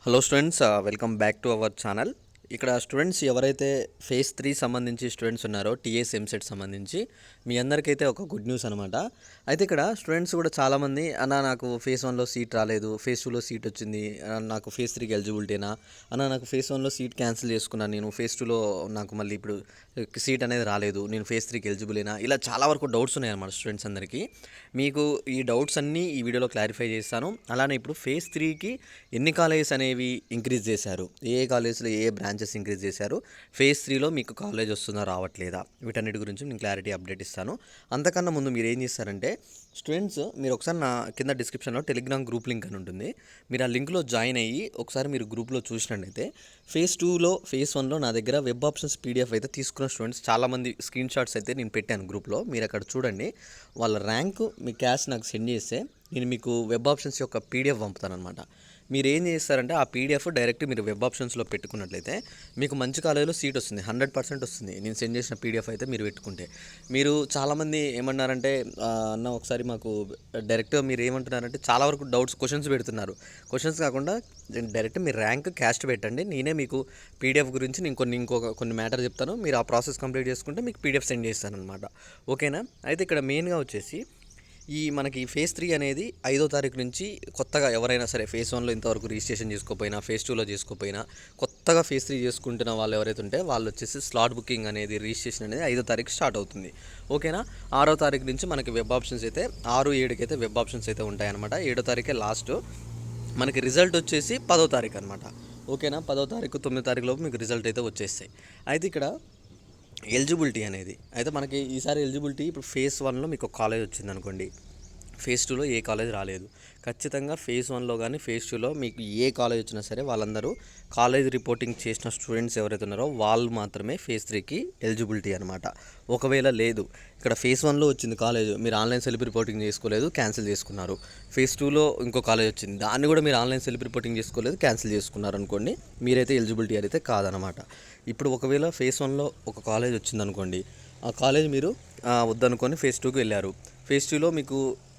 Hello students, welcome back to our channel. ఇక్కడ students ఎవరైతే phase 3 సంబంధించి స్టూడెంట్స్ ఉన్నారో టీఎస్ ఎంసెట్ సంబంధించి మీ అందరికైతే ఒక గుడ్ న్యూస్ అనమాట. అయితే ఇక్కడ స్టూడెంట్స్ కూడా చాలామంది నాకు ఫేజ్ 1లో సీట్ రాలేదు, ఫేజ్ 2లో సీట్ వచ్చింది, నాకు ఫేజ్ 3కి ఎలిజిబిలిటీనా నాకు ఫేజ్ 1లో సీట్ క్యాన్సిల్ చేసుకున్నాను, నేను ఫేజ్ 2లో నాకు మళ్ళీ ఇప్పుడు సీట్ అనేది రాలేదు, నేను ఫేజ్ 3కి ఎలిజిబులేనా, ఇలా చాలా వరకు డౌట్స్ ఉన్నాయి అన్నమాట స్టూడెంట్స్ అందరికీ. మీకు ఈ డౌట్స్ అన్నీ ఈ వీడియోలో క్లారిఫై చేస్తాను. అలానే ఇప్పుడు ఫేజ్ 3కి ఎన్ని కాలేజెస్ అనేవి ఇంక్రీజ్ చేశారు, ఏ కాలేజ్లో ఏ బ్రాంచెస్ ఇంక్రీజ్ చేశారు, ఫేజ్ 3లో మీకు కాలేజ్ వస్తుందా రావట్లేదా, వీటన్నిటి గురించి నేను క్లారిటీ అప్డేట్ ఇస్తాను. అంతకన్నా ముందు మీరు ఏం చేస్తారంటే స్టూడెంట్స్, మీరు ఒకసారి నా కింద డిస్క్రిప్షన్లో టెలిగ్రామ్ గ్రూప్ లింక్ అని ఉంటుంది, మీరు ఆ లింక్లో జాయిన్ అయ్యి ఒకసారి మీరు గ్రూప్లో చూసినట్టయితే ఫేజ్ 2లో ఫేజ్ 1లో నా దగ్గర వెబ్ ఆప్షన్స్ పీడిఎఫ్ అయితే తీసుకున్న స్టూడెంట్స్ చాలామంది స్క్రీన్ షాట్స్ అయితే నేను పెట్టాను గ్రూప్లో. మీరు అక్కడ చూడండి, వాళ్ళ ర్యాంకు మీ క్యాష్ నాకు సెండ్ చేస్తే నేను మీకు వెబ్ ఆప్షన్స్ యొక్క పీడిఎఫ్ పంపుతాను అనమాట. మీరు ఏం చేస్తారంటే ఆ పీడిఎఫ్ డైరెక్ట్ మీరు వెబ్ ఆప్షన్స్లో పెట్టుకున్నట్లయితే మీకు మంచి కాలేజీలో సీట్ వస్తుంది, 100% వస్తుంది. నేను సెండ్ చేసిన పీడిఎఫ్ అయితే మీరు పెట్టుకుంటే. మీరు చాలామంది ఏమన్నారంటే అన్న ఒకసారి మాకు డైరెక్ట్గా మీరు ఏమంటున్నారంటే చాలా వరకు డౌట్స్ క్వశ్చన్స్ పెడుతున్నారు. క్వశ్చన్స్ కాకుండా డైరెక్ట్ మీ ర్యాంక్ క్యాస్ట్ పెట్టండి, నేనే మీకు పీడిఎఫ్ గురించి నేను కొన్ని మ్యాటర్ చెప్తాను, మీరు ఆ ప్రాసెస్ కంప్లీట్ చేసుకుంటే మీకు పీడిఎఫ్ సెండ్ చేస్తాను అనమాట. ఓకేనా? అయితే ఇక్కడ మెయిన్గా వచ్చేసి మనకి ఫేజ్ 3 అనేది 5వ తారీఖు నుంచి కొత్తగా ఎవరైనా సరే ఫేజ్ 1లో ఇంతవరకు రిజిస్ట్రేషన్ చేసుకోకపోయినా, ఫేజ్ 2లో చేసుకోకపోయినా, కొత్తగా ఫేజ్ 3 చేసుకుంటున్న వాళ్ళు ఎవరైతే ఉంటే వాళ్ళు వచ్చేసి స్లాట్ బుకింగ్ అనేది రిజిస్ట్రేషన్ అనేది 5వ తారీఖు స్టార్ట్ అవుతుంది. ఓకేనా? 6వ తారీఖు నుంచి మనకి వెబ్ ఆప్షన్స్ అయితే 6, 7కి అయితే వెబ్ ఆప్షన్స్ అయితే ఉంటాయన్నమాట. 7వ తారీఖే లాస్ట్. మనకి రిజల్ట్ వచ్చేసి 10వ తారీఖు అనమాట. ఓకేనా? 10వ తారీఖు 9వ తారీఖు లోపు మీకు రిజల్ట్ అయితే వచ్చేస్తాయి. అయితే ఇక్కడ ఎలిజిబిలిటీ అనేది అయితే మనకి ఈసారి ఎలిజిబిలిటీ ఇప్పుడు ఫేజ్ 1లో మీకు ఒక కాలేజ్ వచ్చింది అనుకోండి, ఫేజ్ 2లో ఏ కాలేజ్ రాలేదు, ఖచ్చితంగా ఫేజ్ 1లో కానీ ఫేజ్ 2లో మీకు ఏ కాలేజ్ వచ్చినా సరే వాళ్ళందరూ కాలేజ్ రిపోర్టింగ్ చేసిన స్టూడెంట్స్ ఎవరైతే ఉన్నారో వాళ్ళు మాత్రమే ఫేజ్ 3కి ఎలిజిబిలిటీ అనమాట. ఒకవేళ లేదు, ఇక్కడ ఫేజ్ 1లో వచ్చింది కాలేజ్, మీరు ఆన్లైన్ సెల్ఫ్ రిపోర్టింగ్ చేసుకోలేదు, క్యాన్సిల్ చేసుకున్నారు. ఫేజ్ 2లో ఇంకో కాలేజ్ వచ్చింది, దాన్ని కూడా మీరు ఆన్లైన్ సెల్ఫ్ రిపోర్టింగ్ చేసుకోలేదు, క్యాన్సిల్ చేసుకున్నారు అనుకోండి, మీరైతే ఎలిజిబిలిటీ అయితే కాదనమాట. ఇప్పుడు ఒకవేళ ఫేజ్ 1లో ఒక కాలేజ్ వచ్చిందనుకోండి, ఆ కాలేజ్ మీరు వద్దనుకొని ఫేజ్ 2కి వెళ్ళారు, ఫేజ్ 2లో మీకు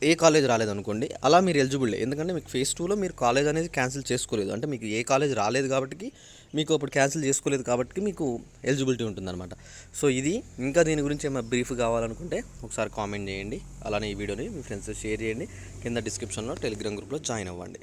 ఏ కాలేజ్ రాలేదనుకోండి, అలా మీరు ఎలిజిబుల్. ఎందుకంటే మీకు ఫేజ్ 2లో మీరు కాలేజ్ అనేది క్యాన్సిల్ చేసుకోలేదు, అంటే మీకు ఏ కాలేజ్ రాలేదు కాబట్టి మీకు అప్పుడు క్యాన్సిల్ చేసుకోలేదు కాబట్టి మీకు ఎలిజిబిలిటీ ఉంటుందన్నమాట. సో ఇది, ఇంకా దీని గురించి ఏమైనా బ్రీఫ్ కావాలనుకుంటే ఒకసారి కామెంట్ చేయండి. అలానే ఈ వీడియోని మీ ఫ్రెండ్స్ షేర్ చేయండి. కింద డిస్క్రిప్షన్లో టెలిగ్రామ్ గ్రూప్లో జాయిన్ అవ్వండి.